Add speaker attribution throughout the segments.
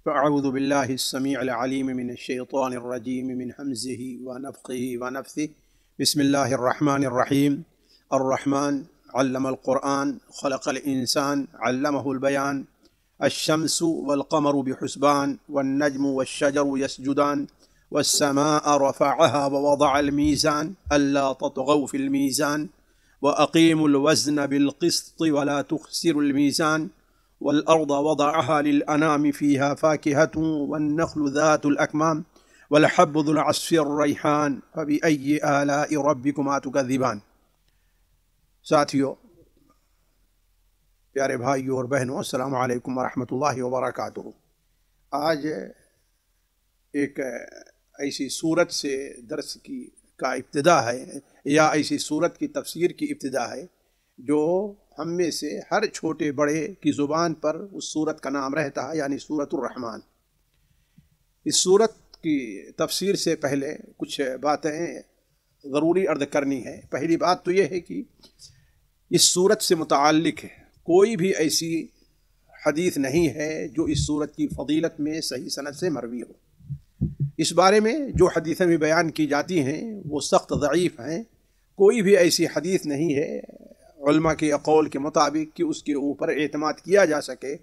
Speaker 1: فأعوذ بالله السميع العليم من الشيطان الرجيم من همزه ونفخه ونفثه. بسم الله الرحمن الرحيم. الرحمن علم القرآن خلق الإنسان علمه البيان. الشمس والقمر بحسبان والنجم والشجر يسجدان والسماء رفعها ووضع الميزان ألا تطغوا في الميزان وأقيموا الوزن بالقسط ولا تخسروا الميزان والأرض وضعها للأنام فيها فاكهة والنخل ذات الأكمام والحب ذو العصف الريحان فبأي آلاء ربكما تكذبان. ساتھیو، پیارے بھائیوں اور بہنوں، السلام علیکم ورحمۃ اللہ وبرکاتہ۔ آج ایک ایسی صورت سے درس کا ابتدا ہے، یا ایسی صورت کی تفسیر کی ابتدا ہے جو ہم میں سے ہر چھوٹے بڑے کی زبان پر اس صورت کا نام رہتا ہے، یعنی سورۃ الرحمن۔ اس صورت کی تفسیر سے پہلے کچھ باتیں ضروری عرض کرنی ہے۔ پہلی بات تو یہ ہے کہ اس صورت سے متعلق کوئی بھی ایسی حدیث نہیں ہے جو اس صورت کی فضیلت میں صحیح سند سے مروی ہو۔ اس بارے میں جو حدیثیں بھی بیان کی جاتی ہیں وہ سخت ضعیف ہیں۔ کوئی بھی ایسی حدیث نہیں ہے علماء کے اقول کے مطابق کہ اس کے اوپر اعتماد کیا جا سکے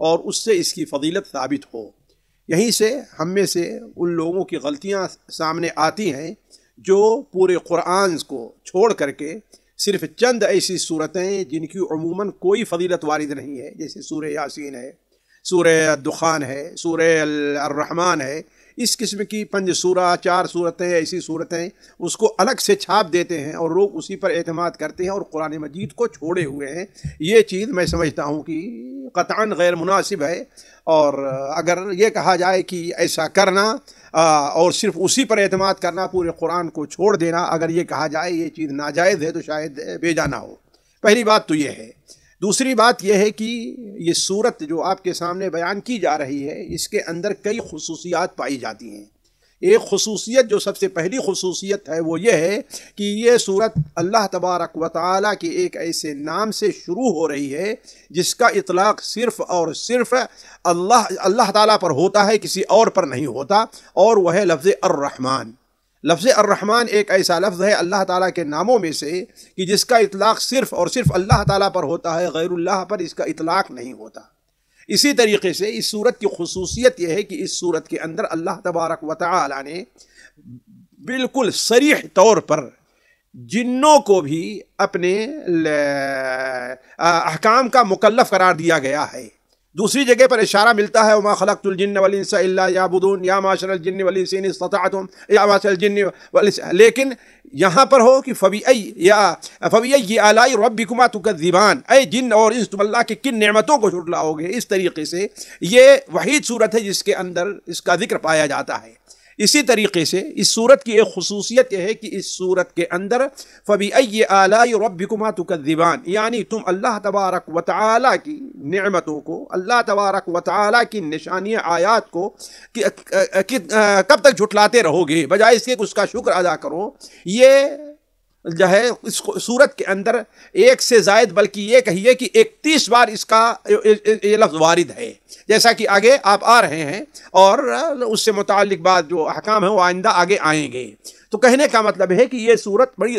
Speaker 1: اور اس سے اس کی فضیلت ثابت ہو۔ یہیں سے ہم میں سے ان لوگوں کی غلطیاں سامنے آتی ہیں جو پورے قرآن کو چھوڑ کر کے صرف چند ایسی صورتیں جن کی عموماً کوئی فضیلت وارد نہیں ہے، جیسے سورہ یاسین ہے، سورہ الدخان ہے، سورہ الرحمن ہے، اس قسم کی 5 سورہ 4 صورتیں ایسی صورتیں اس کو الگ سے چھاپ دیتے ہیں اور لوگ اسی پر اعتماد کرتے ہیں اور قرآن مجید کو چھوڑے ہوئے ہیں۔ یہ چیز میں سمجھتا ہوں کہ قطعاً غیر مناسب ہے، اور اگر یہ کہا جائے کہ ایسا کرنا اور صرف اسی پر اعتماد کرنا، پورے قرآن کو چھوڑ دینا، اگر یہ کہا جائے یہ چیز ناجائز ہے تو شاید بیجا نہ ہو۔ پہلی بات تو یہ ہے۔ دوسری بات یہ ہے کہ یہ صورت جو آپ کے سامنے بیان کی جا رہی ہے اس کے اندر کئی خصوصیات پائی جاتی ہیں۔ ایک خصوصیت جو سب سے پہلی خصوصیت ہے وہ یہ ہے کہ یہ صورت اللہ تبارک و تعالیٰ کے ایک ایسے نام سے شروع ہو رہی ہے جس کا اطلاق صرف اور صرف اللہ تعالیٰ پر ہوتا ہے، کسی اور پر نہیں ہوتا، اور وہ ہے لفظ الرحمن۔ لفظ الرحمن ایک ایسا لفظ ہے اللہ تعالیٰ کے ناموں میں سے کہ جس کا اطلاق صرف اور صرف اللہ تعالیٰ پر ہوتا ہے، غیر اللہ پر اس کا اطلاق نہیں ہوتا۔ اسی طریقے سے اس صورت کی خصوصیت یہ ہے کہ اس صورت کے اندر اللہ تبارک و تعالیٰ نے بالکل صریح طور پر جنوں کو بھی اپنے احکام کا مکلف قرار دیا گیا ہے۔ دوسری جگہ پر اشارہ ملتا ہے وما خلقت الجن والانس الا یعبدون یا معشر الجن والانس ان استطعتم یا معشر الجن والانس، لیکن یہاں پر ہو کہ فبأي آلاء ربكما تكذبان، اے جن اور انس تم اللہ کے کن نعمتوں کو جھٹلاؤ گے۔ اس طریقے سے یہ وحید صورت ہے جس کے اندر اس کا ذکر پایا جاتا ہے۔ اسی طریقے سے اس صورت کی ایک خصوصیت یہ ہے کہ اس صورت کے اندر فبأي آلاء ربكما تكذبان، یعنی تم اللہ تبارک و تعالیٰ کی نعمتوں کو، اللہ تبارک و تعالیٰ کی نشانیاں آیات کو کب تک جھٹلاتے رہو گے، بجائے اس کے اس کا شکر ادا کرو۔ یہ جو ہے اس صورت کے اندر ایک سے زائد بلکہ یہ کہیے کہ 31 بار اس کا یہ لفظ وارد ہے، جیسا کہ آگے آپ آ رہے ہیں، اور اس سے متعلق بات جو احکام ہیں وہ آئندہ آگے آئیں گے۔ تو کہنے کا مطلب ہے کہ یہ صورت بڑی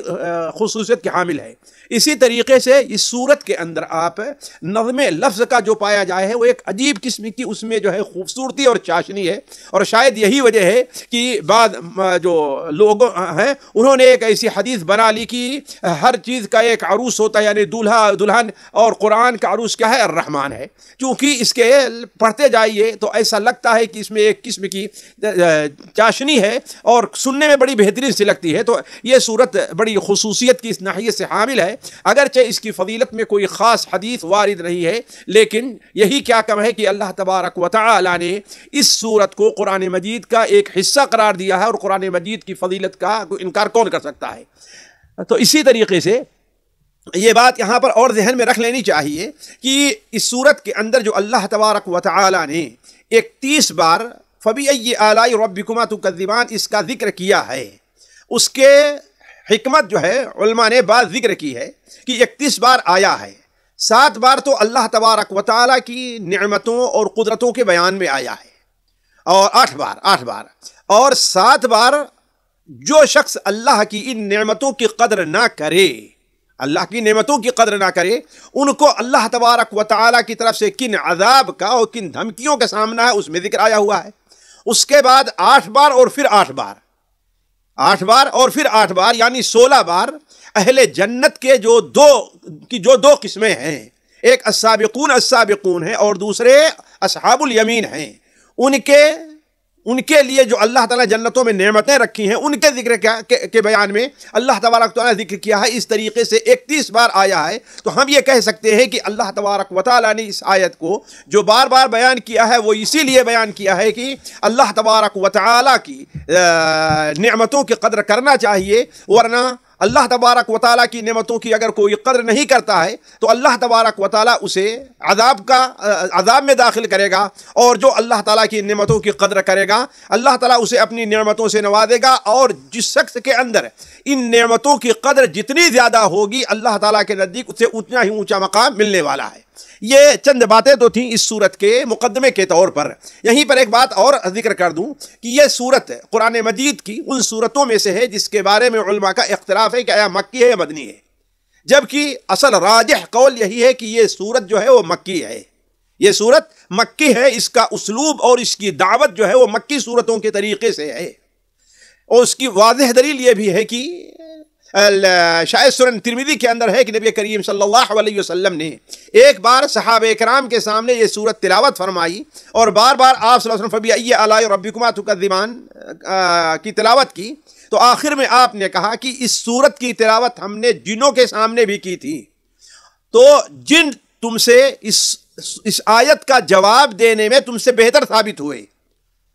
Speaker 1: خصوصیت کی حامل ہے۔ اسی طریقے سے اس صورت کے اندر آپ نظم لفظ کا جو پایا جائے ہے وہ ایک عجیب قسم کی اس میں جو ہے خوبصورتی اور چاشنی ہے، اور شاید یہی وجہ ہے کہ بعض جو لوگ ہیں انہوں نے ایک ایسی حدیث بنا لی کہ ہر چیز کا ایک عروس ہوتا ہے، یعنی دولہا دلہن، اور قرآن کا عروس کیا ہے؟ الرحمن ہے۔ چونکہ اس کے پڑھتے جائیے تو ایسا لگتا ہے کہ اس میں ایک قسم کی چاشنی ہے اور سننے میں بڑی بہترین سی لگتی ہے۔ تو یہ صورت بڑی خصوصیت کی اس ناحیے سے حامل ہے، اگرچہ اس کی فضیلت میں کوئی خاص حدیث وارد نہیں ہے، لیکن یہی کیا کم ہے کہ اللہ تبارک و تعالی نے اس صورت کو قرآن مجید کا ایک حصہ قرار دیا ہے، اور قرآن مجید کی فضیلت کا انکار کون کر سکتا ہے۔ تو اسی طریقے سے یہ بات یہاں پر اور ذہن میں رکھ لینی چاہیے کہ اس صورت کے اندر جو اللہ تبارک و تعالی نے 31 بار فبأي آلاء ربكما تكذبان اس کا ذکر کیا ہے، اس کے حکمت جو ہے علماء نے بعض ذکر کی ہے کہ 31 بار آیا ہے، 7 بار تو اللہ تبارک و تعالیٰ کی نعمتوں اور قدرتوں کے بیان میں آیا ہے، اور 8 بار اور 7 بار جو شخص اللہ کی ان نعمتوں کی قدر نہ کرے، اللہ کی نعمتوں کی قدر نہ کرے، ان کو اللہ تبارک و تعالیٰ کی طرف سے کن عذاب کا اور کن دھمکیوں کا سامنا ہے اس میں ذکر آیا ہوا ہے۔ اس کے بعد 8 بار اور پھر 8 بار، 8 بار اور پھر 8 بار یعنی 16 بار اہل جنت کے جو دو قسمیں ہیں، ایک السابقون ہیں اور دوسرے اصحاب الیمین ہیں، ان کے لیے جو اللہ تعالیٰ جنتوں میں نعمتیں رکھی ہیں ان کے ذکر کے بیان میں اللہ تبارک تعالیٰ نے ذکر کیا ہے، اس طریقے سے 31 بار آیا ہے۔ تو ہم یہ کہہ سکتے ہیں کہ اللہ تبارک و تعالیٰ نے اس آیت کو جو بار بار بیان کیا ہے وہ اسی لیے بیان کیا ہے کہ اللہ تبارک و تعالیٰ کی نعمتوں کی قدر کرنا چاہیے، ورنہ اللہ تبارک و تعالیٰ کی نعمتوں کی اگر کوئی قدر نہیں کرتا ہے تو اللہ تبارک و تعالیٰ اسے عذاب میں داخل کرے گا، اور جو اللہ تعالیٰ کی نعمتوں کی قدر کرے گا اللہ تعالیٰ اسے اپنی نعمتوں سے نوازے گا، اور جس شخص کے اندر ان نعمتوں کی قدر جتنی زیادہ ہوگی اللہ تعالیٰ کے نزدیک اسے اتنا ہی اونچا مقام ملنے والا ہے۔ یہ چند باتیں تو تھیں اس سورت کے مقدمے کے طور پر۔ یہیں پر ایک بات اور ذکر کر دوں کہ یہ سورت قرآن مجید کی ان سورتوں میں سے ہے جس کے بارے میں علماء کا اختلاف ہے کہ آیا مکی ہے یا مدنی ہے، جبکہ اصل راجح قول یہی ہے کہ یہ سورت جو ہے وہ مکی ہے، یہ سورت مکی ہے، اس کا اسلوب اور اس کی دعوت جو ہے وہ مکی سورتوں کے طریقے سے ہے، اور اس کی واضح دلیل یہ بھی ہے کہ شاید سنن ترمذی کے اندر ہے کہ نبی کریم صلی اللہ علیہ وسلم نے ایک بار صحابہ کرام کے سامنے یہ سورت تلاوت فرمائی، اور بار بار آپ صلی اللہ علیہ وسلم فبأي آلاء ربكما تكذبان کی تلاوت کی، تو آخر میں آپ نے کہا کہ اس سورت کی تلاوت ہم نے جنوں کے سامنے بھی کی تھی، تو جن تم سے اس آیت کا جواب دینے میں تم سے بہتر ثابت ہوئے۔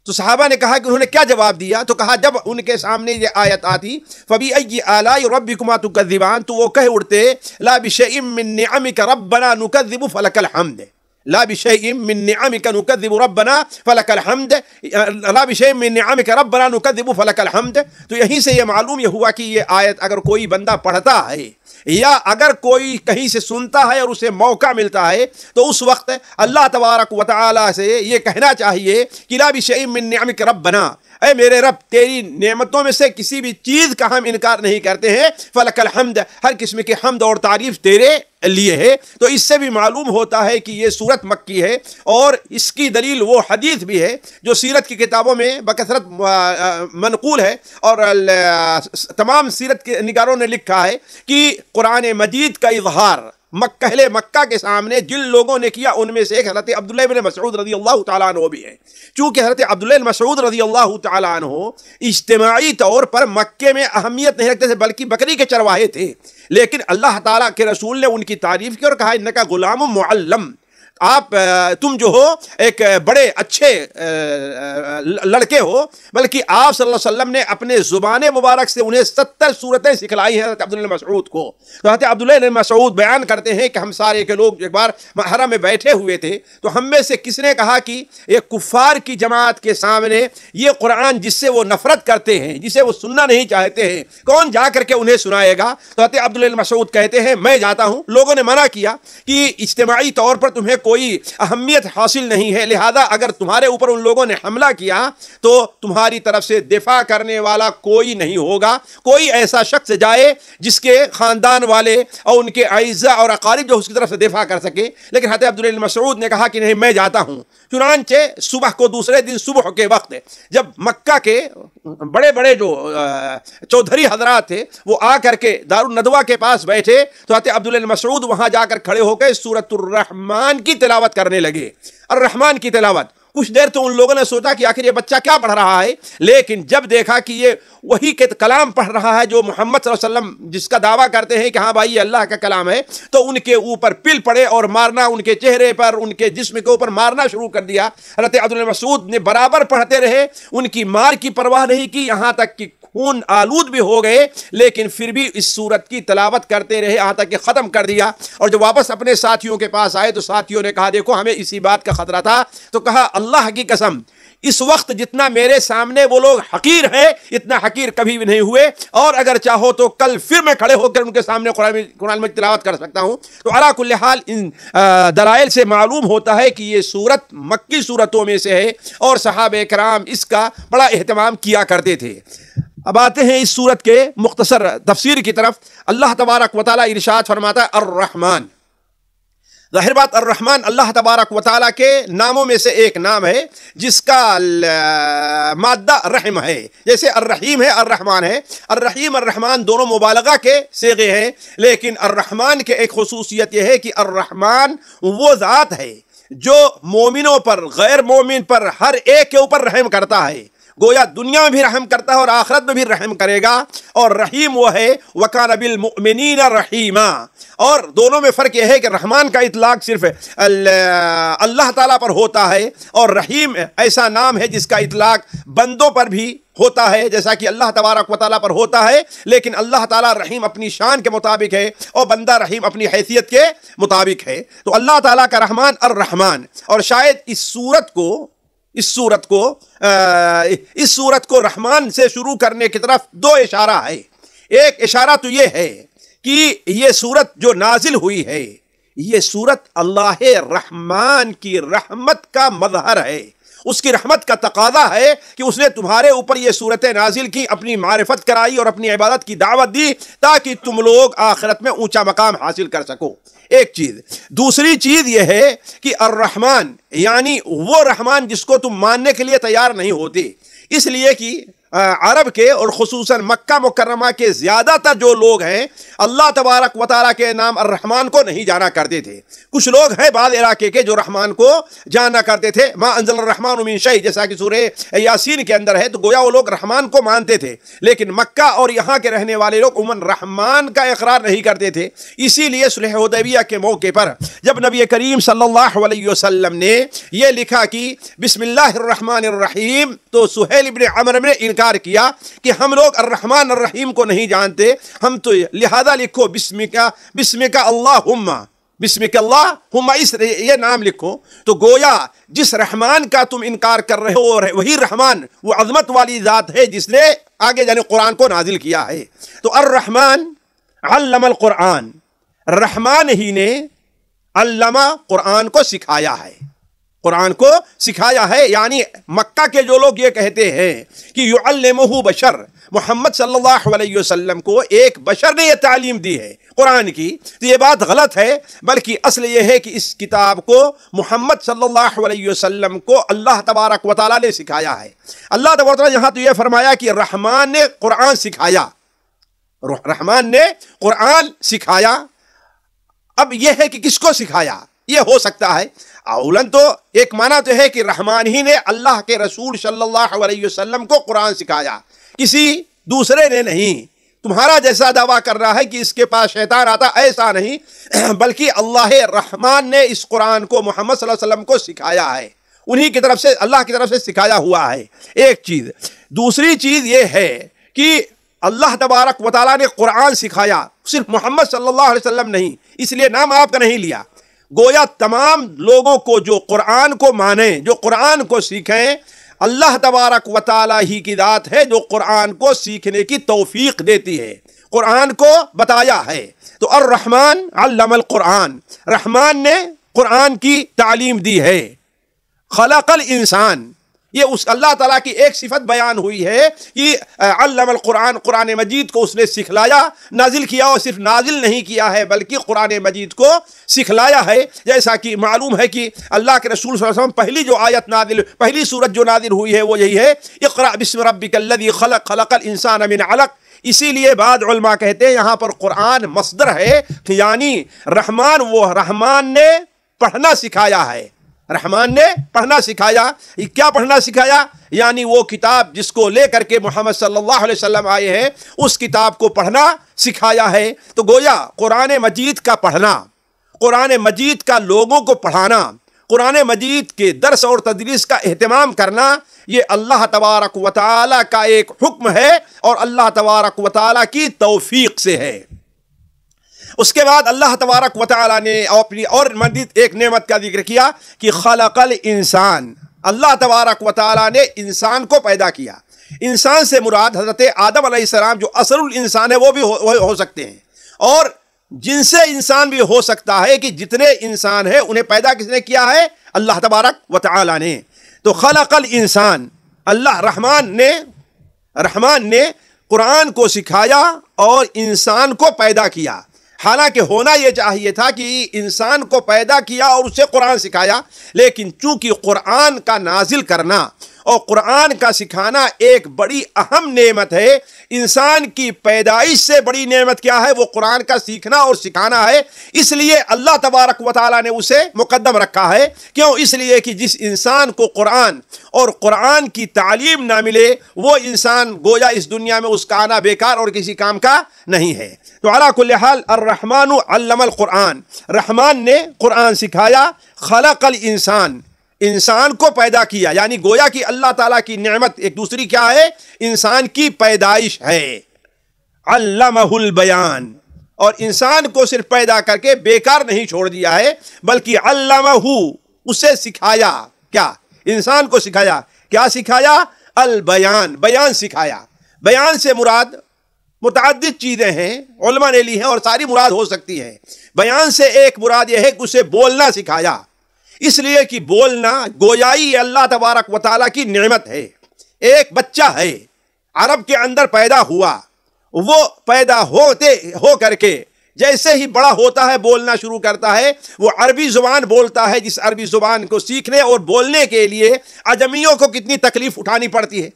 Speaker 1: تو صحابہ نے کہا کہ انہوں نے کیا جواب دیا؟ تو کہا جب ان کے سامنے یہ آیت آتی فَبِأَيِّ آلَاءِ رَبِّكُمَا تُكَذِّبَانِ تو وہ کہہ اڑتے لَا بِشَيْءٍ مِّن نِّعَمِكَ رَبَّنَا نُكَذِّبُ فَلَكَ الْحَمْدُ، لَا بِشَيْءٍ مِّن نِّعَمِكَ نُكَذِّبُ رَبَّنَا فَلَكَ الْحَمْدُ، لَا بِشَيْءٍ مِّن نِّعَمِكَ رَبَّنَا نُكَذِّبُ فَلَكَ الْحَمْدُ۔ تو یہیں سے یہ معلوم یہ ہوا کہ یہ آیت اگر کوئی بندہ پڑھتا ہے یا اگر کوئی کہیں سے سنتا ہے اور اسے موقع ملتا ہے تو اس وقت اللہ تبارک و تعالیٰ سے یہ کہنا چاہیے کہ لا بشیء من نعمک ربنا، اے میرے رب تیری نعمتوں میں سے کسی بھی چیز کا ہم انکار نہیں کرتے ہیں، فلک الحمد، ہر قسم کی حمد اور تعریف تیرے لیے ہے۔ تو اس سے بھی معلوم ہوتا ہے کہ یہ سورت مکی ہے، اور اس کی دلیل وہ حدیث بھی ہے جو سیرت کی کتابوں میں بکثرت منقول ہے، اور تمام سیرت کے نگاروں نے لکھا ہے کہ قرآن مجید کا اظہار اہل مکہ کے سامنے جن لوگوں نے کیا ان میں سے ایک حضرت عبداللہ بن مسعود رضی اللہ تعالیٰ عنہ بھی ہے۔ چونکہ حضرت عبداللہ بن مسعود رضی اللہ تعالیٰ عنہ اجتماعی طور پر مکے میں اہمیت نہیں رکھتے تھے بلکہ بکری کے چرواہے تھے، لیکن اللہ تعالیٰ کے رسول نے ان کی تعریف کی اور کہا انکا غلام معلم، آپ تم جو ہو ایک بڑے اچھے لڑکے ہو، بلکہ آپ صلی اللہ علیہ وسلم نے اپنے زبان مبارک سے انہیں 70 سورتیں سکھلائی ہیں حضرت عبداللہ مسعود کو۔ تو حضرت عبداللہ مسعود بیان کرتے ہیں کہ ہم سارے کے لوگ ایک بار حرم میں بیٹھے ہوئے تھے، تو ہم میں سے کس نے کہا کہ ایک کفار کی جماعت کے سامنے یہ قرآن جس سے وہ نفرت کرتے ہیں، جسے وہ سننا نہیں چاہتے ہیں، کون جا کر کے انہیں سنائے گا؟ تو حضرت عبداللہ مسعود کہتے ہیں میں جاتا ہوں۔ لوگوں نے منع کیا کہ اجتماعی طور پر تمہیں کوئی اہمیت حاصل نہیں ہے، لہذا اگر تمہارے اوپر ان لوگوں نے حملہ کیا تو تمہاری طرف سے دفاع کرنے والا کوئی نہیں ہوگا، کوئی ایسا شخص جائے جس کے خاندان والے اور ان کے اعزاء اور اقارب جو اس کی طرف سے دفاع کر سکے۔ لیکن حضرت عبداللہ مسعود نے کہا کہ نہیں میں جاتا ہوں۔ چنانچہ صبح کو دوسرے دن صبح کے وقت جب مکہ کے بڑے بڑے جو چودھری حضرات تھے وہ آ کر کے دارالندوہ کے پاس بیٹھے، تو حضرت عبداللہ مسعود وہاں جا کر کھڑے ہو کے سورۃ الرحمن کی تلاوت کرنے لگے۔ الرحمن کی تلاوت کچھ دیر تو ان لوگوں نے سوچا کہ آخر یہ بچہ کیا پڑھ رہا ہے، لیکن جب دیکھا کہ یہ وہی کے کلام پڑھ رہا ہے جو محمد صلی اللہ علیہ وسلم جس کا دعویٰ کرتے ہیں کہ ہاں بھائی یہ اللہ کا کلام ہے، تو ان کے اوپر پل پڑے اور مارنا، ان کے چہرے پر ان کے جسم کے اوپر مارنا شروع کر دیا۔ حضرت عبداللہ مسعود نے برابر پڑھتے رہے، ان کی مار کی پرواہ نہیں کی، یہاں تک کہ خون آلود بھی ہو گئے، لیکن پھر بھی اس سورت کی تلاوت کرتے رہے یہاں تک کہ ختم کر دیا۔ اور جب واپس اپنے ساتھیوں کے پاس آئے تو ساتھیوں نے کہا دیکھو ہمیں اسی بات کا خطرہ تھا، تو کہا اللہ کی قسم اس وقت جتنا میرے سامنے وہ لوگ حقیر ہیں اتنا حقیر کبھی بھی نہیں ہوئے، اور اگر چاہو تو کل پھر میں کھڑے ہو کر ان کے سامنے قرآن میں تلاوت کر سکتا ہوں۔ تو علی کل حال ان دلائل سے معلوم ہوتا ہے کہ یہ سورت مکی سورتوں میں سے ہے، اور صحابہ کرام اس کا بڑا اہتمام کیا کرتے تھے۔ اب آتے ہیں اس سورت کے مختصر تفسیر کی طرف۔ اللہ تبارک و تعالیٰ ارشاد فرماتا ہے الرحمن۔ ظاہر بات الرحمن اللہ تبارک و تعالیٰ کے ناموں میں سے ایک نام ہے جس کا مادہ رحم ہے، جیسے الرحیم ہے الرحمن ہے۔ الرحیم الرحمن دونوں مبالغہ کے صیغے ہیں، لیکن الرحمن کے ایک خصوصیت یہ ہے کہ الرحمن وہ ذات ہے جو مومنوں پر غیر مومن پر ہر ایک کے اوپر رحم کرتا ہے، گویا دنیا میں بھی رحم کرتا ہے اور آخرت میں بھی رحم کرے گا۔ اور رحیم وہ ہے وَكَانَ بِالْمُؤْمِنِينَ رَحِيمًا، اور دونوں میں فرق یہ ہے کہ رحمان کا اطلاق صرف اللہ تعالیٰ پر ہوتا ہے، اور رحیم ایسا نام ہے جس کا اطلاق بندوں پر بھی ہوتا ہے، جیسا کہ اللہ تبارک و تعالیٰ پر ہوتا ہے، لیکن اللہ تعالیٰ رحیم اپنی شان کے مطابق ہے اور بندہ رحیم اپنی حیثیت کے مطابق ہے۔ تو اللہ تعالیٰ کا رحمان الرحمن، اور شاید اس سورت کو رحمان سے شروع کرنے کی طرف دو اشارہ ہے۔ ایک اشارہ تو یہ ہے کہ یہ سورت جو نازل ہوئی ہے یہ سورت اللہ رحمان کی رحمت کا مظہر ہے، اس کی رحمت کا تقاضا ہے کہ اس نے تمہارے اوپر یہ صورتیں نازل کی، اپنی معرفت کرائی اور اپنی عبادت کی دعوت دی تاکہ تم لوگ آخرت میں اونچا مقام حاصل کر سکو۔ ایک چیز۔ دوسری چیز یہ ہے کہ الرحمن یعنی وہ رحمان جس کو تم ماننے کے لیے تیار نہیں ہوتے، اس لیے کہ عرب کے اور خصوصاً مکہ مکرمہ کے زیادہ تر جو لوگ ہیں اللہ تبارک و تعالیٰ کے نام الرحمن کو نہیں جانا کرتے تھے۔ کچھ لوگ ہیں بعض علاقے کے جو رحمان کو جانا کرتے تھے، ما انزل الرحمن من شیء جیسا کہ سورہ یاسین کے اندر ہے، تو گویا وہ لوگ رحمان کو مانتے تھے، لیکن مکہ اور یہاں کے رہنے والے لوگ عموماً رحمان کا اقرار نہیں کرتے تھے۔ اسی لیے صلح حدیبیہ کے موقع پر جب نبی کریم صلی اللہ علیہ وسلم نے یہ لکھا کہ بسم اللہ الرحمن الرحیم، تو سہیل ابن عمرو نے انکار کیا کہ ہم لوگ الرحمن الرحیم کو نہیں جانتے، ہم تو لہذا لکھو بسمک اللہم، بسمک اللہم، یہ نام لکھو۔ تو گویا جس رحمان کا تم انکار کر رہے ہو وہی رحمان وہ عظمت والی ذات ہے جس نے آگے جانے قرآن کو نازل کیا ہے۔ تو الرحمن علم القرآن، رحمان ہی نے علمہ قرآن کو سکھایا ہے، قرآن کو سکھایا ہے، یعنی مکہ کے جو لوگ یہ کہتے ہیں کہ یعلمہ بشر، محمد صلی اللہ علیہ وسلم کو ایک بشر نے یہ تعلیم دی ہے قرآن کی، تو یہ بات غلط ہے، بلکہ اصل یہ ہے کہ اس کتاب کو محمد صلی اللہ علیہ وسلم کو اللہ تبارک و تعالیٰ نے سکھایا ہے۔ اللہ تبارک و تعالیٰ یہاں تو یہ فرمایا کہ رحمان نے قرآن سکھایا، رحمان نے قرآن سکھایا۔ اب یہ ہے کہ کس کو سکھایا، یہ ہو سکتا ہے اولن تو ایک معنی تو ہے کہ رحمان ہی نے اللہ کے رسول صلی اللہ علیہ وسلم کو قرآن سکھایا، کسی دوسرے نے نہیں۔ تمہارا جیسا دعویٰ کر رہا ہے کہ اس کے پاس شیطان آتا، ایسا نہیں، بلکہ اللہ رحمان نے اس قرآن کو محمد صلی اللہ علیہ وسلم کو سکھایا ہے، انہی کی طرف سے، اللہ کی طرف سے سکھایا ہوا ہے۔ ایک چیز۔ دوسری چیز یہ ہے کہ اللہ تبارک و تعالیٰ نے قرآن سکھایا، صرف محمد صلی اللہ علیہ وسلم نہیں، اس لیے نام آپ کا نہیں لیا، گویا تمام لوگوں کو جو قرآن کو مانیں، جو قرآن کو سیکھیں، اللہ تبارک و تعالیٰ ہی کی ذات ہے جو قرآن کو سیکھنے کی توفیق دیتی ہے، قرآن کو بتایا ہے۔ تو الرحمن علم القرآن، رحمان نے قرآن کی تعلیم دی ہے۔ خلق الانسان، یہ اس اللہ تعالیٰ کی ایک صفت بیان ہوئی ہے کہ علم القرآن، قرآن مجید کو اس نے سکھلایا، نازل کیا، اور صرف نازل نہیں کیا ہے بلکہ قرآن مجید کو سکھلایا ہے۔ جیسا کہ معلوم ہے کہ اللہ کے رسول صلی اللہ علیہ وسلم پہلی جو آیت نازل، پہلی سورت جو نازل ہوئی ہے وہ یہی ہے، اقرأ بسم ربک الذی خلق، خلق الانسان من علق۔ اسی لیے بعض علماء کہتے ہیں یہاں پر قرآن مصدر ہے، یعنی رحمان نے پڑھنا سکھایا ہے، رحمان نے پڑھنا سکھایا۔ کیا پڑھنا سکھایا؟ یعنی وہ کتاب جس کو لے کر کے محمد صلی اللہ علیہ وسلم آئے ہیں، اس کتاب کو پڑھنا سکھایا ہے۔ تو گویا قرآن مجید کا پڑھنا، قرآن مجید کا لوگوں کو پڑھانا، قرآن مجید کے درس اور تدریس کا اہتمام کرنا، یہ اللہ تبارک و تعالیٰ کا ایک حکم ہے اور اللہ تبارک و تعالیٰ کی توفیق سے ہے۔ اس کے بعد اللہ تبارک و تعالیٰ نے اپنی اور مزید ایک نعمت کا ذکر کیا کہ خلق الانسان، اللہ تبارک و تعالیٰ نے انسان کو پیدا کیا. انسان سے مراد حضرت آدم علیہ السلام جو اصل الانسان ہے وہ بھی ہو سکتے ہیں, اور جن سے انسان بھی ہو سکتا ہے کہ جتنے انسان ہیں انہیں پیدا کس نے کیا ہے؟ اللہ تبارک و تعالیٰ نے. تو خلق الانسان, اللہ رحمان نے قرآن کو سکھایا اور انسان کو پیدا کیا. حالانکہ ہونا یہ چاہیے تھا کہ انسان کو پیدا کیا اور اسے قرآن سکھایا, لیکن چونکہ قرآن کا نازل کرنا اور قرآن کا سکھانا ایک بڑی اہم نعمت ہے, انسان کی پیدائش سے بڑی نعمت کیا ہے؟ وہ قرآن کا سیکھنا اور سکھانا ہے. اس لیے اللہ تبارک و تعالیٰ نے اسے مقدم رکھا ہے. کیوں؟ اس لیے کہ جس انسان کو قرآن اور قرآن کی تعلیم نہ ملے وہ انسان گویا اس دنیا میں اس کا آنا بیکار اور کسی کام کا نہیں ہے. تو علی کل حال الرحمن علم القرآن, رحمان نے قرآن سکھایا. خلق الانسان, انسان کو پیدا کیا, یعنی گویا کہ اللہ تعالیٰ کی نعمت ایک دوسری کیا ہے؟ انسان کی پیدائش ہے. علمہ البیان, اور انسان کو صرف پیدا کر کے بیکار نہیں چھوڑ دیا ہے بلکہ علمہ, اسے سکھایا. کیا؟ انسان کو سکھایا. کیا سکھایا؟ البیان, بیان سکھایا. بیان سے مراد متعدد چیزیں ہیں, علماء نے لی ہیں اور ساری مراد ہو سکتی ہیں. بیان سے ایک مراد یہ ہے کہ اسے بولنا سکھایا, اس لیے کہ بولنا گویائی اللہ تبارک و تعالیٰ کی نعمت ہے. ایک بچہ ہے, عرب کے اندر پیدا ہوا, وہ پیدا ہو کر کے جیسے ہی بڑا ہوتا ہے بولنا شروع کرتا ہے. وہ عربی زبان بولتا ہے, جس عربی زبان کو سیکھنے اور بولنے کے لیے عجمیوں کو کتنی تکلیف اٹھانی پڑتی ہے.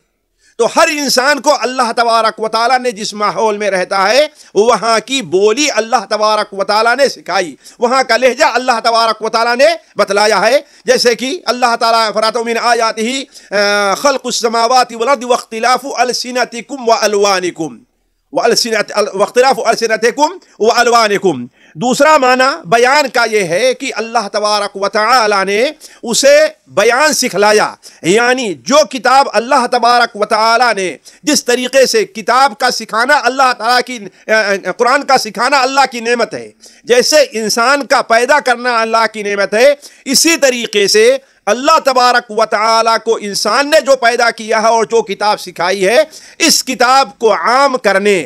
Speaker 1: تو ہر انسان کو اللہ تبارک و تعالیٰ نے جس ماحول میں رہتا ہے وہاں کی بولی اللہ تبارک و تعالیٰ نے سکھائی, وہاں کا لہجہ اللہ تبارک و تعالیٰ نے بتلایا ہے. جیسے کہ اللہ تعالیٰ فرماتا ہے من آیاتہ خلق السماوات والارض واختلاف السنتکم والوانکم واختلاف السنتکم والوانکم. دوسرا معنی بیان کا یہ ہے کہ اللہ تبارک و تعالی نے اسے بیان سکھلایا, یعنی جو کتاب اللہ تبارک و تعالی نے جس طریقے سے کتاب کا سکھانا اللہ تعالیٰ کی, قرآن کا سکھانا اللہ کی نعمت ہے, جیسے انسان کا پیدا کرنا اللہ کی نعمت ہے, اسی طریقے سے اللہ تبارک و تعالیٰ کو انسان نے جو پیدا کیا ہے اور جو کتاب سکھائی ہے, اس کتاب کو عام کرنے,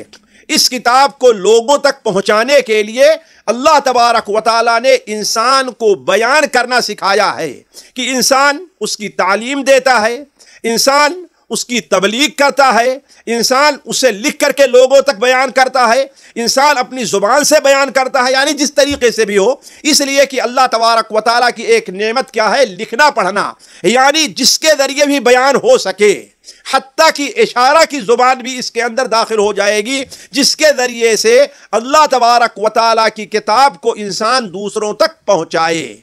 Speaker 1: اس کتاب کو لوگوں تک پہنچانے کے لیے اللہ تبارک و تعالیٰ نے انسان کو بیان کرنا سکھایا ہے کہ انسان اس کی تعلیم دیتا ہے, انسان اس کی تبلیغ کرتا ہے, انسان اسے لکھ کر کے لوگوں تک بیان کرتا ہے, انسان اپنی زبان سے بیان کرتا ہے, یعنی جس طریقے سے بھی ہو. اس لیے کہ اللہ تبارک و تعالیٰ کی ایک نعمت کیا ہے؟ لکھنا پڑھنا, یعنی جس کے ذریعے بھی بیان ہو سکے, حتیٰ کہ اشارہ کی زبان بھی اس کے اندر داخل ہو جائے گی, جس کے ذریعے سے اللہ تبارک و تعالیٰ کی کتاب کو انسان دوسروں تک پہنچائے.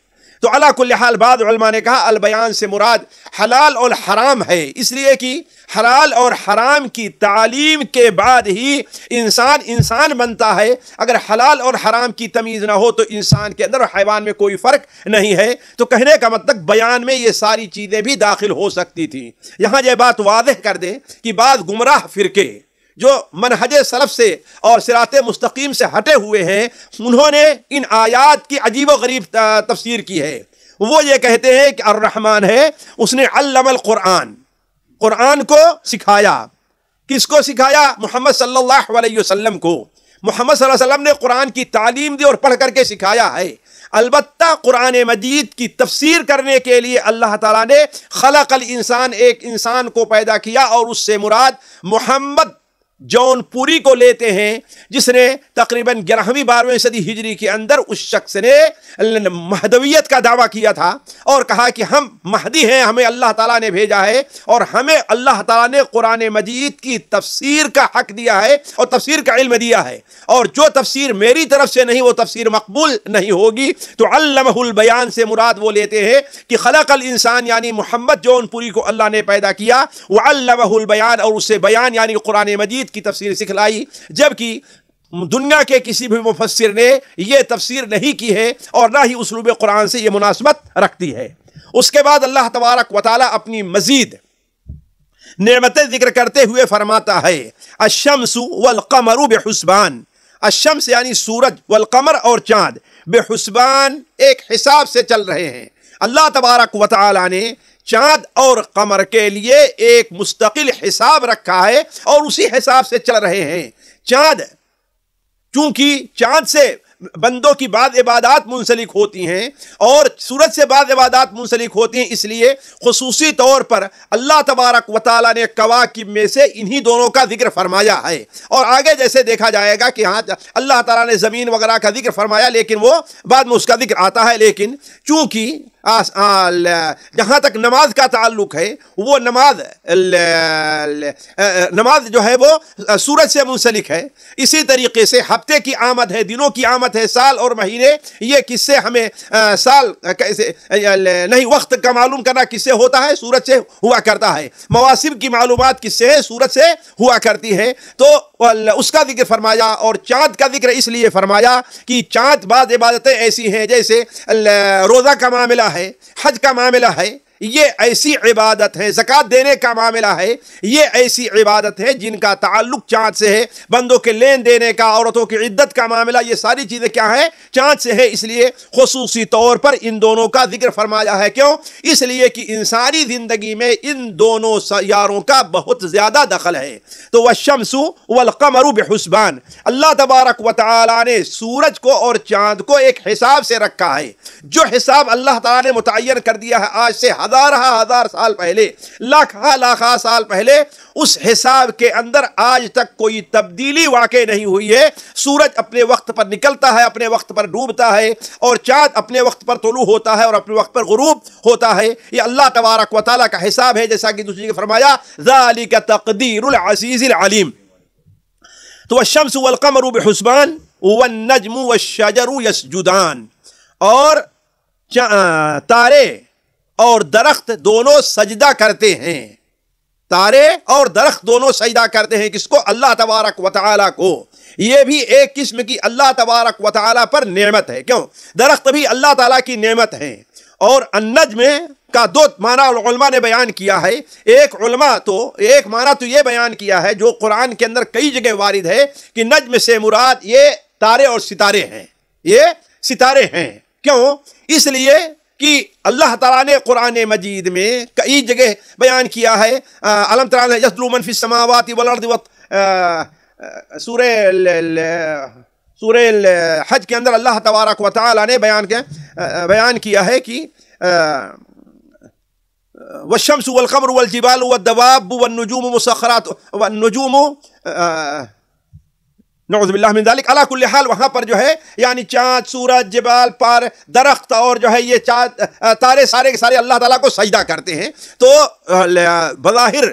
Speaker 1: تو علی کل حال بعض علماء نے کہا البیان سے مراد حلال اور حرام ہے, اس لیے کہ حلال اور حرام کی تعلیم کے بعد ہی انسان بنتا ہے. اگر حلال اور حرام کی تمیز نہ ہو تو انسان کے اندر اور حیوان میں کوئی فرق نہیں ہے. تو کہنے کا مطلب بیان میں یہ ساری چیزیں بھی داخل ہو سکتی تھیں. یہاں یہ بات واضح کر دیں کہ بعض گمراہ فرقے جو منہج سلف سے اور صراط مستقیم سے ہٹے ہوئے ہیں, انہوں نے ان آیات کی عجیب و غریب تفسیر کی ہے. وہ یہ کہتے ہیں کہ الرحمن ہے, اس نے علم القرآن, قرآن کو سکھایا. کس کو سکھایا؟ محمد صلی اللہ علیہ وسلم کو. محمد صلی اللہ علیہ وسلم نے قرآن کی تعلیم دی اور پڑھ کر کے سکھایا ہے. البتہ قرآن مجید کی تفسیر کرنے کے لیے اللہ تعالیٰ نے خلق الانسان, ایک انسان کو پیدا کیا, اور اس سے مراد محمد جون پوری کو لیتے ہیں, جس نے تقریباً 11ویں 12ویں صدی ہجری کے اندر اس شخص نے مہدویت کا دعویٰ کیا تھا اور کہا کہ ہم مہدی ہیں, ہمیں اللہ تعالیٰ نے بھیجا ہے اور ہمیں اللہ تعالیٰ نے قرآن مجید کی تفسیر کا حق دیا ہے اور تفسیر کا علم دیا ہے, اور جو تفسیر میری طرف سے نہیں وہ تفسیر مقبول نہیں ہوگی. تو علمہ البیان سے مراد وہ لیتے ہیں کہ خلق الانسان یعنی محمد جون پوری کو اللہ نے پیدا کیا, وعلمہ البیان, اور اسے بیان یعنی قرآن مجید کی تفسیر سکھلائی, جبکہ دنیا کے کسی بھی مفسر نے یہ تفسیر نہیں کی ہے اور نہ ہی اسلوب قرآن سے یہ مناسبت رکھتی ہے. اس کے بعد اللہ تبارک و تعالی اپنی مزید نعمتیں ذکر کرتے ہوئے فرماتا ہے الشمس والقمر بحسبان. الشمس یعنی سورج, والقمر اور چاند, بحسبان ایک حساب سے چل رہے ہیں. اللہ تبارک و تعالی نے چاند اور قمر کے لیے ایک مستقل حساب رکھا ہے اور اسی حساب سے چل رہے ہیں۔ چاند، چونکہ چاند سے بندوں کی بعض عبادات منسلک ہوتی ہیں اور سورج سے بعض عبادات منسلک ہوتی ہیں، اس لیے خصوصی طور پر اللہ تبارک و تعالیٰ نے کواکب میں سے انہی دونوں کا ذکر فرمایا ہے۔ اور آگے جیسے دیکھا جائے گا کہ ہاں اللہ تعالیٰ نے زمین وغیرہ کا ذکر فرمایا، لیکن وہ بعد میں اس کا ذکر آتا ہے۔ لیکن چونکہ جہاں تک نماز کا تعلق ہے، وہ نماز جو ہے وہ سورج سے منسلک ہے۔ اسی طریقے سے ہفتے کی آمد ہے، دنوں کی آمد ہے، سال اور مہینے، یہ کس سے ہمیں سال کیسے نہیں، وقت کا معلوم کرنا کس سے ہوتا ہے؟ سورج سے ہوا کرتا ہے۔ مواسم کی معلومات کس سے ہے؟ سورج سے ہوا کرتی ہے۔ تو اس کا ذکر فرمایا، اور چاند کا ذکر اس لیے فرمایا کہ چاند بعض عبادتیں ایسی ہیں جیسے روزہ کا معاملہ ہے، حج کا معاملہ ہے، یہ ایسی عبادت ہے، زکوٰۃ دینے کا معاملہ ہے، یہ ایسی عبادت ہے جن کا تعلق چاند سے ہے۔ بندوں کے لین دینے کا، عورتوں کی عدت کا معاملہ، یہ ساری چیزیں کیا ہیں؟ چاند سے ہے۔ اس لیے خصوصی طور پر ان دونوں کا ذکر فرمایا ہے۔ کیوں؟ اس لیے کہ انسانی زندگی میں ان دونوں سیاروں کا بہت زیادہ دخل ہے۔ تو والشمس والقمر بحسبان، اللہ تبارک و تعالیٰ نے سورج کو اور چاند کو ایک حساب سے رکھا ہے۔ جو حساب اللہ تعالیٰ نے متعین کر دیا ہے آج سے ہزار سال پہلے، لاکھاں سال پہلے، اس حساب کے اندر آج تک کوئی تبدیلی واقع نہیں ہوئی ہے۔ سورج اپنے وقت پر نکلتا ہے، اپنے وقت پر ڈوبتا ہے، اور چاند اپنے وقت پر طلوع ہوتا ہے اور اپنے وقت پر غروب ہوتا ہے۔ یہ اللہ تبارک و تعالیٰ کا حساب ہے، جیسا کہ دوسری جگہ فرمایا ذالک تقدیر العزیز العلیم۔ تو والشمس والقمر بحسبان والنجم والشجر یسجدان، اور تارے اور درخت دونوں سجدہ کرتے ہیں۔ تارے اور درخت دونوں سجدہ کرتے ہیں، کس کو؟ اللہ تبارک و تعالیٰ کو۔ یہ بھی ایک قسم کی اللہ تبارک و تعالیٰ پر نعمت ہے۔ کیوں؟ درخت بھی اللہ تعالیٰ کی نعمت ہے۔ اور النجم کا دو معنی علماء نے بیان کیا ہے۔ ایک معنی تو یہ بیان کیا ہے جو قرآن کے اندر کئی جگہ وارد ہے کہ نجم سے مراد یہ تارے اور ستارے ہیں، یہ ستارے ہیں۔ کیوں؟ اس لیے کہ اللہ تعالیٰ نے قرآن مجید میں کئی جگہ بیان کیا ہے۔ الم تر یسجد من فی السماوات والارض، سورہ الحج کے اندر اللہ تبارک و تعالیٰ نے بیان کیا ہے کہ والشمس والقمر والجبال والدواب والنجوم مسخرات والنجوم نعوذ باللہ من ذالک، علی کل حال وہاں پر جو ہے یعنی چاند، سورج، جبال، پار، درخت اور جو ہے یہ تارے سارے کے سارے اللہ تعالیٰ کو سجدہ کرتے ہیں۔ تو بظاہر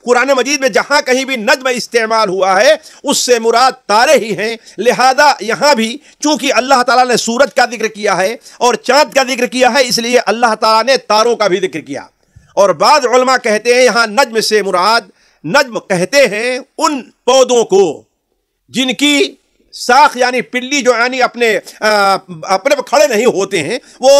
Speaker 1: قرآن مجید میں جہاں کہیں بھی نجم استعمال ہوا ہے اس سے مراد تارے ہی ہیں۔ لہذا یہاں بھی چونکہ اللہ تعالیٰ نے سورج کا ذکر کیا ہے اور چاند کا ذکر کیا ہے، اس لیے اللہ تعالیٰ نے تاروں کا بھی ذکر کیا۔ اور بعض علماء کہتے ہیں یہاں نجم سے مراد، نجم کہتے ہیں ان پودوں کو جن کی ساخ یعنی پلی جو یعنی اپنے پر کھڑے نہیں ہوتے ہیں، وہ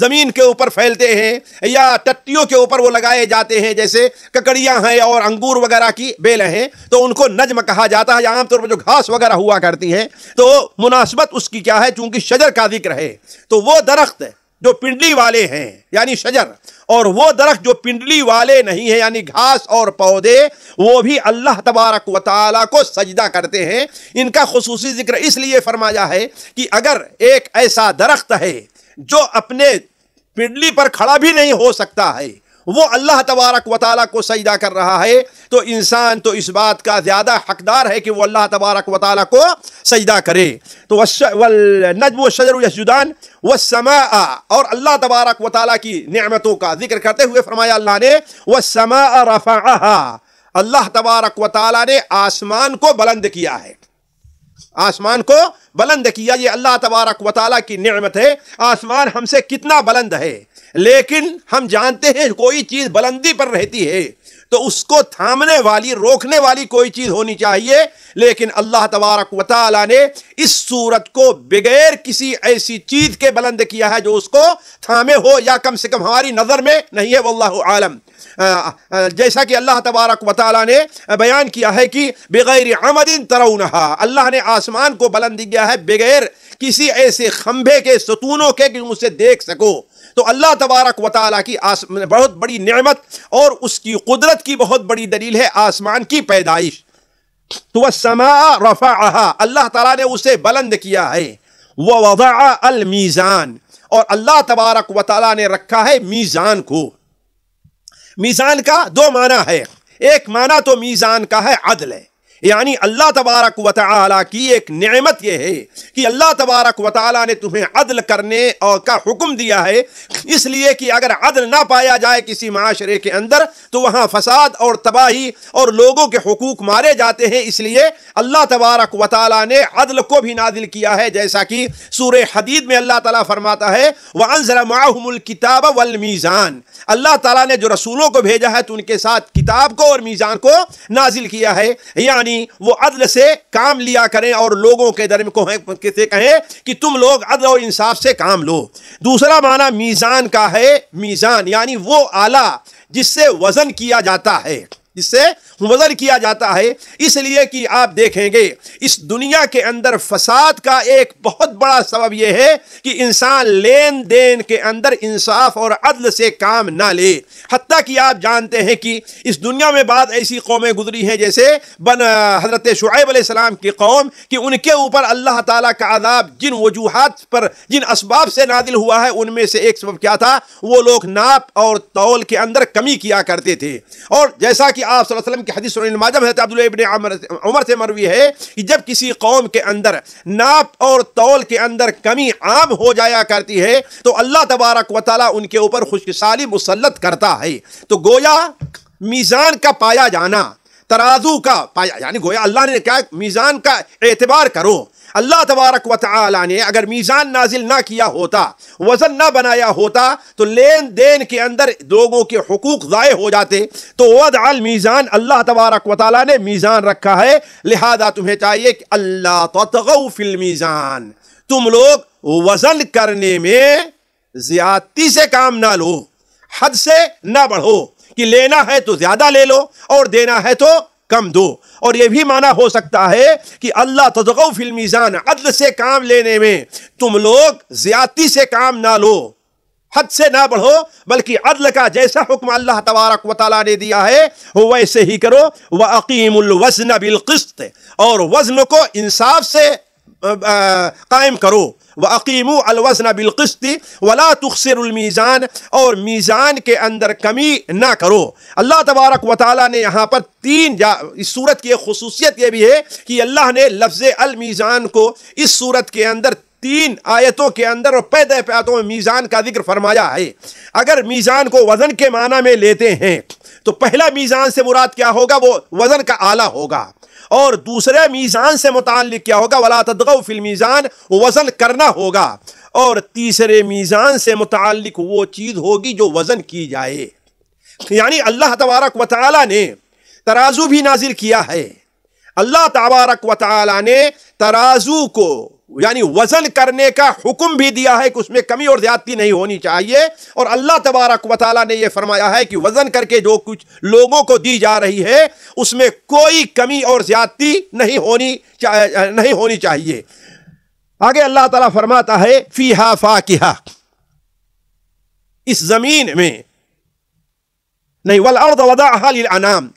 Speaker 1: زمین کے اوپر پھیلتے ہیں یا ٹٹیوں کے اوپر وہ لگائے جاتے ہیں، جیسے ککڑیاں ہیں اور انگور وغیرہ کی بیلیں ہیں، تو ان کو نجم کہا جاتا ہے۔ یا عام طور پر جو گھاس وغیرہ ہوا کرتی ہیں تو مناسبت اس کی کیا ہے؟ چونکہ شجر کا ذکر ہے تو وہ درخت جو پنڈلی والے ہیں یعنی شجر، اور وہ درخت جو پنڈلی والے نہیں ہیں یعنی گھاس اور پودے، وہ بھی اللہ تبارک و تعالیٰ کو سجدہ کرتے ہیں۔ ان کا خصوصی ذکر اس لیے فرمایا ہے کہ اگر ایک ایسا درخت ہے جو اپنے پنڈلی پر کھڑا بھی نہیں ہو سکتا ہے، وہ اللہ تبارک و تعالیٰ کو سجدہ کر رہا ہے، تو انسان تو اس بات کا زیادہ حقدار ہے کہ وہ اللہ تبارک و تعالیٰ کو سجدہ کرے۔ تو والنجم والشجر یسجدان والسماء، اور اللہ تبارک و تعالیٰ کی نعمتوں کا ذکر کرتے ہوئے فرمایا اللہ نے والسماء رفعها، اللہ تبارک و تعالیٰ نے آسمان کو بلند کیا ہے۔ آسمان کو بلند کیا، یہ اللہ تبارک و تعالیٰ کی نعمت ہے۔ آسمان ہم سے کتنا بلند ہے، لیکن ہم جانتے ہیں کوئی چیز بلندی پر رہتی ہے تو اس کو تھامنے والی، روکنے والی کوئی چیز ہونی چاہیے، لیکن اللہ تبارک و تعالیٰ نے اس صورت کو بغیر کسی ایسی چیز کے بلند کیا ہے جو اس کو تھامے ہو، یا کم سے کم ہماری نظر میں نہیں ہے، واللہ عالم۔ جیسا کہ اللہ تبارک و تعالیٰ نے بیان کیا ہے کہ بغیر عمد ترونہا، اللہ نے آسمان کو بلند کیا ہے بغیر کسی ایسے کھمبے کے، ستونوں کے کہ اسے دیکھ سکو۔ تو اللہ تبارک و تعالیٰ کی بہت بڑی نعمت اور اس کی قدرت کی بہت بڑی دلیل ہے آسمان کی پیدائش. تو السماء رفعها، اللہ تعالیٰ نے اسے بلند کیا ہے. ووضع المیزان، اور اللہ تبارک و تعالیٰ نے رکھا ہے میزان کو. میزان کا دو معنی ہے. ایک معنی تو میزان کا ہے عدل ہے، یعنی اللہ تبارک و تعالیٰ کی ایک نعمت یہ ہے کہ اللہ تبارک و تعالیٰ نے تمہیں عدل کرنے اور کا حکم دیا ہے، اس لیے کہ اگر عدل نہ پایا جائے کسی معاشرے کے اندر تو وہاں فساد اور تباہی اور لوگوں کے حقوق مارے جاتے ہیں. اس لیے اللہ تبارک و تعالیٰ نے عدل کو بھی نازل کیا ہے، جیسا کہ سورہ حدید میں اللہ تعالیٰ فرماتا ہے وَأَنزَلَ مَعَهُمُ الْكِتَابَ وَالْمِيزَانَ، اللہ تعالیٰ نے جو رسولوں کو بھیجا ہے تو ان کے ساتھ کتاب کو اور میزان کو نازل کیا ہے، یعنی وہ عدل سے کام لیا کریں اور لوگوں کے درمیان کو کہیں کہ تم لوگ عدل و انصاف سے کام لو. دوسرا معنی میزان کا ہے، میزان یعنی وہ آلہ جس سے وزن کیا جاتا ہے، جس سے وزن کیا جاتا ہے. اس لیے کہ آپ دیکھیں گے اس دنیا کے اندر فساد کا ایک بہت بڑا سبب یہ ہے کہ انسان لین دین کے اندر انصاف اور عدل سے کام نہ لے. حتیٰ کہ آپ جانتے ہیں کہ اس دنیا میں بعض ایسی قومیں گزری ہیں جیسے حضرت شعیب علیہ السلام کی قوم، کہ ان کے اوپر اللہ تعالیٰ کا عذاب جن وجوہات پر جن اسباب سے نازل ہوا ہے ان میں سے ایک سبب کیا تھا؟ وہ لوگ ناپ اور تول کے اندر کمی کیا کرتے تھے. اور جیسا کہ آپ صلی اللہ علیہ وسلم کی حدیث سنن الماجہ میں حضرت عبداللہ ابن عمر سے مروی ہے کہ جب کسی قوم کے اندر ناپ اور تول کے اندر کمی عام ہو جایا کرتی ہے تو اللہ تبارک و تعالیٰ ان کے اوپر خشک سالی مسلط کرتا ہے. تو گویا میزان کا پایا جانا، ترازو کا پایا، یعنی گویا اللہ نے کہا میزان کا اعتبار کرو. اللہ تبارک و تعالیٰ نے اگر میزان نازل نہ کیا ہوتا، وزن نہ بنایا ہوتا تو لین دین کے اندر لوگوں کے حقوق ضائع ہو جاتے. تو وضع المیزان، اللہ تبارک و تعالیٰ نے میزان رکھا ہے، لہذا تمہیں چاہیے کہ اللہ تطغوا فی المیزان، تم لوگ وزن کرنے میں زیادتی سے کام نہ لو، حد سے نہ بڑھو کہ لینا ہے تو زیادہ لے لو اور دینا ہے تو کم دو. اور یہ بھی معنی ہو سکتا ہے کہ اللہ تطغوا فی المیزان، عدل سے کام لینے میں تم لوگ زیادتی سے کام نہ لو، حد سے نہ بڑھو، بلکہ عدل کا جیسا حکم اللہ تبارک و تعالیٰ نے دیا ہے ویسے ہی کرو. وَأَقِيمُوا الْوَزْنَ بِالْقِسْطِ، اور وزن کو انصاف سے قائم کرو. وَأَقِيمُوا الْوَزْنَ بِالْقِسْطِ وَلَا تُخْسِرُوا الْمِيزَانَ، اور میزان کے اندر کمی نہ کرو. اللہ تبارک و تعالیٰ نے یہاں پر اس صورت کی خصوصیت یہ بھی ہے کہ اللہ نے لفظ المیزان کو اس صورت کے اندر 3 آیتوں کے اندر اور پہلے آیتوں میں میزان کا ذکر فرمایا ہے. اگر میزان کو وزن کے معنی میں لیتے ہیں تو پہلا میزان سے مراد کیا ہوگا؟ وہ وزن کا آلہ ہوگا. اور دوسرے میزان سے متعلق کیا ہوگا؟ وَلَا تَطْغَوْا فِي الْمِيزَانِ، وزن کرنا ہوگا. اور تیسرے میزان سے متعلق وہ چیز ہوگی جو وزن کی جائے. یعنی اللہ تبارک و تعالیٰ نے ترازو بھی نازل کیا ہے. اللہ تبارک و تعالیٰ نے ترازو کو یعنی وزن کرنے کا حکم بھی دیا ہے کہ اس میں کمی اور زیادتی نہیں ہونی چاہیے. اور اللہ تبارک و تعالیٰ نے یہ فرمایا ہے کہ وزن کر کے جو کچھ لوگوں کو دی جا رہی ہے اس میں کوئی کمی اور زیادتی نہیں ہونی چاہیے. آگے اللہ تعالیٰ فرماتا ہے فیہا فاکہہ، اس زمین میں نہیں، والارض وضعها للانام،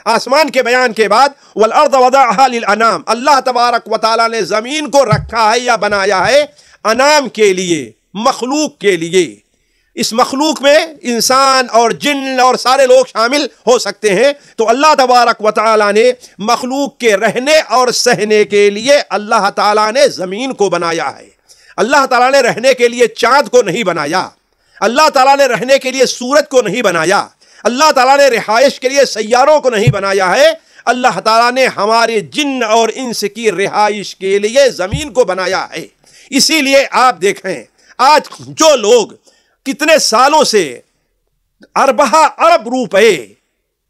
Speaker 1: آسمان کے بیان کے بعد والارض وضعها للانام، اللہ تبارک و تعالیٰ نے زمین کو رکھا ہے یا بنایا ہے انام کے لیے، مخلوق کے لیے. اس مخلوق میں انسان اور جن اور سارے لوگ شامل ہو سکتے ہیں. تو اللہ تبارک و تعالیٰ نے مخلوق کے رہنے اور سہنے کے لیے اللہ تعالیٰ نے زمین کو بنایا ہے. اللہ تعالیٰ نے رہنے کے لیے چاند کو نہیں بنایا، اللہ تعالیٰ نے رہنے کے لیے سورج کو نہیں بنایا، اللہ تعالیٰ نے رہائش کے لیے سیاروں کو نہیں بنایا ہے. اللہ تعالیٰ نے ہمارے جن اور انس کی رہائش کے لیے زمین کو بنایا ہے. اسی لیے آپ دیکھیں آج جو لوگ کتنے سالوں سے اربہ ارب روپے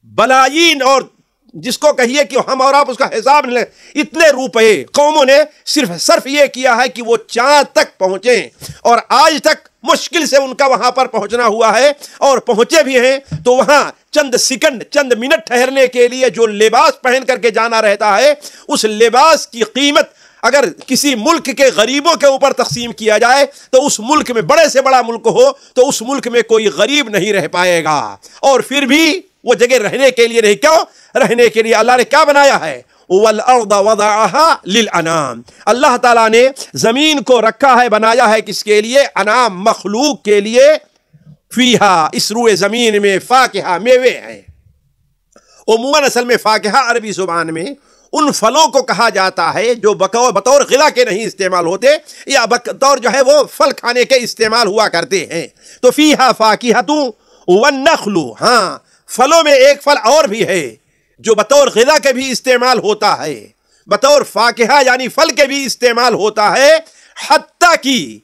Speaker 1: بلائین، اور جس کو کہیے کہ ہم اور آپ اس کا حساب نہیں لیں، اتنے روپے قوموں نے صرف یہ کیا ہے کہ وہ چاند تک پہنچیں، اور آج تک مشکل سے ان کا وہاں پر پہنچنا ہوا ہے. اور پہنچے بھی ہیں تو وہاں چند سیکنڈ چند منٹ ٹھہرنے کے لیے جو لباس پہن کر کے جانا رہتا ہے، اس لباس کی قیمت
Speaker 2: اگر کسی ملک کے غریبوں کے اوپر تقسیم کیا جائے تو اس ملک میں بڑے سے بڑا ملک ہو تو اس ملک میں کوئی غریب نہیں رہ پائے گا، اور پھر بھی وہ جگہ رہنے کے لیے نہیں، کیوں؟ رہنے کے لیے اللہ نے کیا بنایا ہے؟ وَالْأَرْضَ وَضَعَهَا لِلْأَنَامِ، اللہ تعالیٰ نے زمین کو رکھا ہے، بنایا ہے کس کے لیے؟ انعام، مخلوق کے لیے۔ فیہا، اس روئے زمین میں فاکہہ، میوے ہیں۔ عموماً اصل میں فاکہہ عربی زبان میں ان پھلوں کو کہا جاتا ہے جو بطور غذا کے نہیں استعمال ہوتے، یا بطور جو ہے وہ پھل کھانے کے استعمال ہوا کرتے ہیں۔ تو فیہا فاکہۃ والنخل، ہاں پھلوں میں ایک پھل اور بھی ہے جو بطور غذا کے بھی استعمال ہوتا ہے، بطور فاکہہ یعنی پھل کے بھی استعمال ہوتا ہے، حتیٰ کہ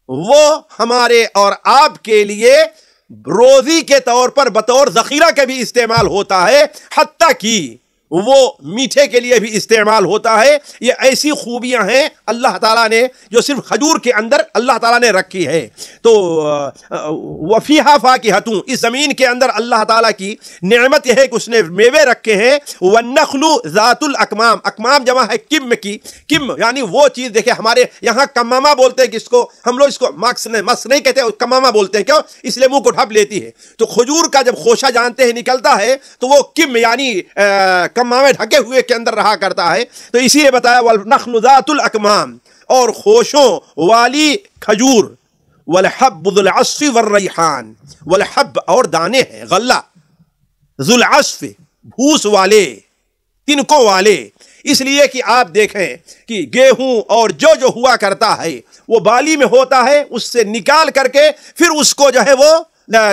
Speaker 2: وہ ہمارے اور آپ کے لیے روزی کے طور پر بطور ذخیرہ کے بھی استعمال ہوتا ہے، حتیٰ کہ وہ میٹھے کے لیے بھی استعمال ہوتا ہے۔ یہ ایسی خوبیاں ہیں اللہ تعالیٰ نے جو صرف کھجور کے اندر اللہ تعالیٰ نے رکھی ہے۔ تو وفیہا فاکہۃ، اس زمین کے اندر اللہ تعالیٰ کی نعمت یہ ہے کہ اس نے میوے رکھے ہیں۔ والنخل ذات الاکمام، اکمام جمع ہے کم کی، کم یعنی وہ چیز، دیکھیں ہمارے یہاں کمامہ بولتے ہیں، کس کو ہم لوگ اس کو مس نہیں کہتے، کمامہ بولتے ہیں، کیوں؟ اس لیے منہ کو ڈھپ لیتی ہے۔ تو کھجور کا جب خوشہ جانتے ہیں نکلتا ہے تو وہ کم یعنی کمامے ڈھکے ہوئے کے اندر رہا کرتا ہے۔ تو اسی لیے بتایا والنخل ذات الاکمام، اور خوشوں والی کھجور، والحب ذو العصف والریحان، والحب اور دانے ہیں، غلہ، ذو العصف بھوس والے، تنکوں والے، اس لیے کہ آپ دیکھیں کہ گیہوں اور جو ہوا کرتا ہے وہ بالی میں ہوتا ہے، اس سے نکال کر کے پھر اس کو جو ہے وہ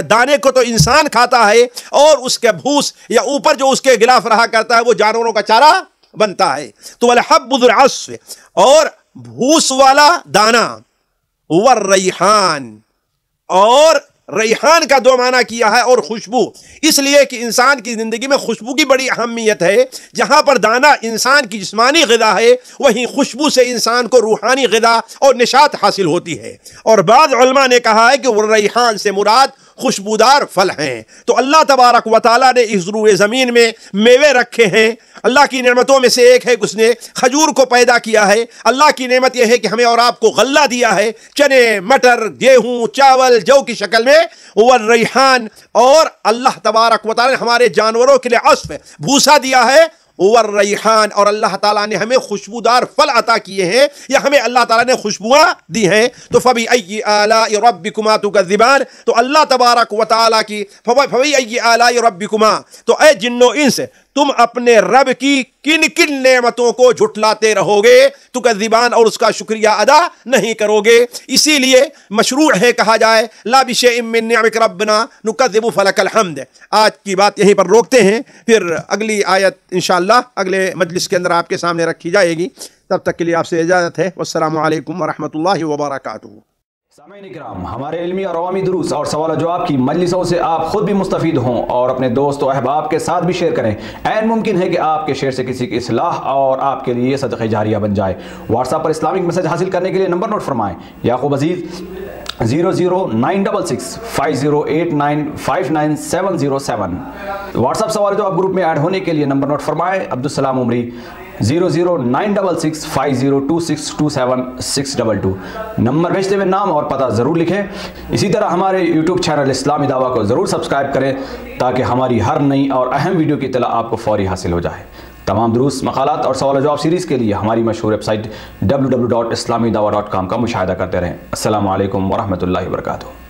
Speaker 2: دانے کو تو انسان کھاتا ہے، اور اس کے بھوس یا اوپر جو اس کے غلاف رہا کرتا ہے وہ جانوروں کا چارہ بنتا ہے۔ تو والحب ذو العصف، اور بھوس والا دانا، والریحان، اور ریحان کا دو معنی کیا ہے، اور خوشبو، اس لیے کہ انسان کی زندگی میں خوشبو کی بڑی اہمیت ہے۔ جہاں پر دانا انسان کی جسمانی غذا ہے، وہیں خوشبو سے انسان کو روحانی غذا اور نشاط حاصل ہوتی ہے۔ اور بعض علماء نے کہا ہے کہ وہ ریحان سے مراد خوشبودار پھل ہیں۔ تو اللہ تبارک و تعالیٰ نے اس روئے زمین میں میوے رکھے ہیں۔ اللہ کی نعمتوں میں سے ایک ہے کہ اس نے کھجور کو پیدا کیا ہے۔ اللہ کی نعمت یہ ہے کہ ہمیں اور آپ کو غلہ دیا ہے، چنے، مٹر، گیہوں، چاول، جو کی شکل میں، والریحان، اور اللہ تبارک و تعالیٰ نے ہمارے جانوروں کے لیے عصف، بھوسا دیا ہے، والریحان، اور اللہ تعالیٰ نے ہمیں خوشبودار پھل عطا کیے ہیں، یا ہمیں اللہ تعالیٰ نے خوشبوئیں دی ہیں۔ تو فَبِأَيِّ آلَاءِ رَبِّكُمَا تُكَذِّبَانِ، تو اللہ تبارک و تعالیٰ کی فَبِأَيِّ آلَاءِ رَبِّكُمَا، تو اے جن و انس، تم اپنے رب کی کن کن نعمتوں کو جھٹلاتے رہو گے، تکذبان، اور اس کا شکریہ ادا نہیں کرو گے۔ اسی لیے مشروع ہے کہا جائے لا بشیء من نعمک ربنا نکذب فلک الحمد۔ آج کی بات یہیں پر روکتے ہیں، پھر اگلی آیت انشاءاللہ اگلے مجلس کے اندر آپ کے سامنے رکھی جائے گی۔ تب تک کے لیے آپ سے اجازت ہے، والسلام علیکم ورحمۃ اللہ وبرکاتہ۔
Speaker 3: سامعین اکرام، ہمارے علمی اور عوامی دروس اور سوال و جواب کی مجلسوں سے آپ خود بھی مستفید ہوں اور اپنے دوست و احباب کے ساتھ بھی شیئر کریں۔ عین ممکن ہے کہ آپ کے شیئر سے کسی کی اصلاح اور آپ کے لیے صدقہ جاریہ بن جائے۔ واٹس ایپ پر اسلامک میسج حاصل کرنے کے لیے نمبر نوٹ فرمائیں: یعقوب عزیز 00966 5089 59707۔ واٹس ایپ سوال و جواب گروپ میں ایڈ ہونے کے لیے نمبر نوٹ فرمائیں: عبدالسلام عمری 00966 502627 نمبر بھیجتے ہوئے نام اور پتہ ضرور لکھیں۔ اسی طرح ہمارے یوٹیوب چینل اسلامی دعویٰ کو ضرور سبسکرائب کریں تاکہ ہماری ہر نئی اور اہم ویڈیو کی اطلاع آپ کو فوری حاصل ہو جائے۔ تمام دروس، مقالات اور سوال و جواب سیریز کے لیے ہماری مشہور ویب سائٹ www.islamidawah.com کا مشاہدہ کرتے رہیں۔ السلام علیکم ورحمۃ اللہ وبرکاتہ۔